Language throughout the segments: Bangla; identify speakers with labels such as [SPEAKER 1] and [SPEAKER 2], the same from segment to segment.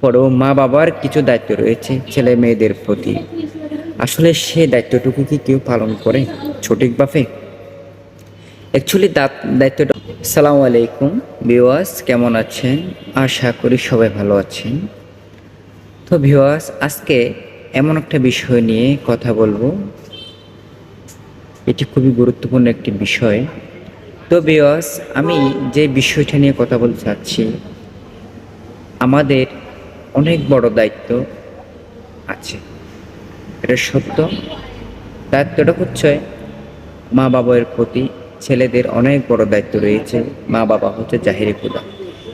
[SPEAKER 1] পরেও মা বাবার কিছু দায়িত্ব রয়েছে ছেলে মেয়েদের প্রতি। আসলে সে দায়িত্বটুকু কি কেউ পালন করে সঠিকভাবে? অ্যাকচুয়ালি দায়িত্বটা। আসসালামু আলাইকুম ভিউয়ার্স, কেমন আছেন? আশা করি সবাই ভালো আছেন। তো ভিউয়ার্স, আজকে এমন একটা বিষয় নিয়ে কথা বলবো, এটি খুবই গুরুত্বপূর্ণ একটি বিষয়। তো ভিউয়ার্স, আমি যে বিষয়টা নিয়ে কথা বলতে চাচ্ছি, আমাদের অনেক বড় দায়িত্ব আছে, এটা সত্য। দায়িত্বটা হচ্ছে মা বাবার প্রতি। ছেলেদের অনেক বড় দায়িত্ব রয়েছে। মা বাবা হচ্ছে জাহিরি খোদা,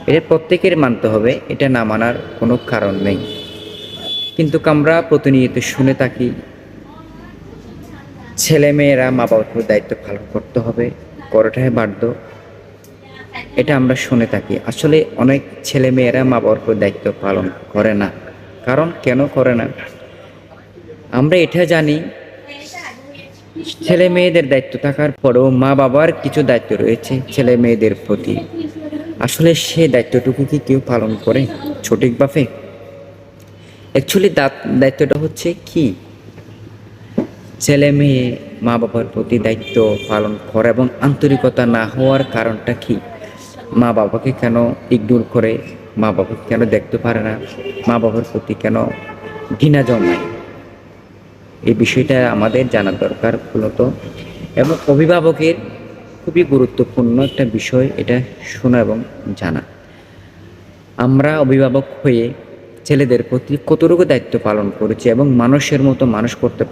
[SPEAKER 1] এটা প্রত্যেকের মানতে হবে, এটা না মানার কোনো কারণ নেই। কিন্তু আমরা প্রতিনিয়ত শুনে থাকি ছেলে মেয়েরা মা বাবার উপর দায়িত্ব পালন করতে হবে, করাটাই বাধ্য। এটা আমরা শুনে থাকি। আসলে অনেক ছেলে মেয়েরা মা বাবার উপর দায়িত্ব পালন করে না। কারণ কেন করে না আমরা এটা জানি। ছেলে মেয়েদের দায়িত্ব থাকার পরেও মা বাবার কিছু দায়িত্ব রয়েছে ছেলে মেয়েদের প্রতি। আসলে সে দায়িত্বটুকু কি কেউ পালন করে সঠিকভাবে? অ্যাকচুয়ালি দায়িত্বটা হচ্ছে কি, ছেলে মেয়ে মা বাবার প্রতি দায়িত্ব পালন করে এবং আন্তরিকতা না হওয়ার কারণটা কি? মা বাবাকে কেন ইগনোর করে? মা বাবাকে কেন দেখতে পারে না? মা বাবার প্রতি কেন ঘৃণা জন্মায়? এই বিষয়টা আমাদের জানা দরকার মূলত। এবং অভিভাবকের খুবই গুরুত্বপূর্ণ একটা বিষয় এটা শোনা এবং জানা। আমরা অভিভাবক হয়ে ছেলেদের প্রতি কতটুকু দায়িত্ব পালন করেছি এবং মানুষের মতো মানুষ করতে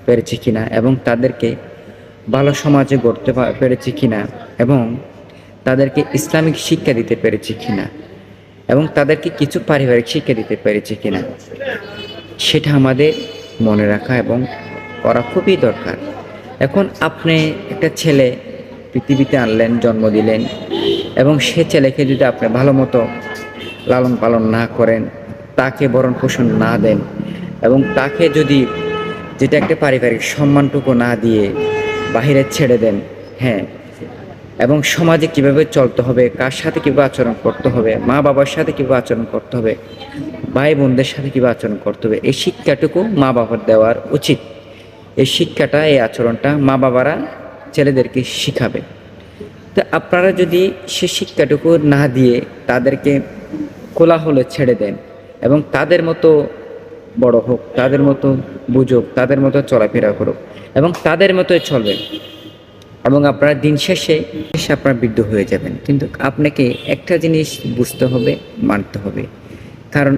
[SPEAKER 1] পেরেছি কিনা, এবং তাদেরকে ভালো সমাজে গড়তে পেরেছি কিনা, এবং তাদেরকে ইসলামিক শিক্ষা দিতে পেরেছি কিনা, এবং তাদেরকে কিছু পারিবারিক শিক্ষা দিতে পেরেছি কিনা, সেটা আমাদের মনে রাখা এবং করা খুবই দরকার। এখন আপনি একটা ছেলে পৃথিবীতে আনলেন, জন্ম দিলেন, এবং সে ছেলেকে যদি আপনি ভালো মতো লালন পালন না করেন, তাকে ভরণ পোষণ না দেন, এবং তাকে যদি যেটা একটা পারিবারিক সম্মানটুকু না দিয়ে বাহিরে ছেড়ে দেন, হ্যাঁ, এবং সমাজে কিভাবে চলতে হবে, কার সাথে কীভাবে আচরণ করতে হবে, মা বাবার সাথে কীভাবে আচরণ করতে হবে, ভাই বোনদের সাথে কীভাবে আচরণ করতে হবে, এই শিক্ষাটুকু মা বাবার দেওয়ার উচিত। এই শিক্ষাটা, এই আচরণটা মা বাবারা ছেলেদেরকে শিখাবে। তো আপনারা যদি সে শিক্ষাটুকু না দিয়ে তাদেরকে কোলাহলে ছেড়ে দেন এবং তাদের মতো বড় হোক, তাদের মতো বুঝুক, তাদের মতো চলাফেরা করুক এবং তাদের মতোই চলবেন, এবং আপনারা দিন শেষে আপনারা বৃদ্ধ হয়ে যাবেন। কিন্তু আপনাকে একটা জিনিস বুঝতে হবে, মানতে হবে,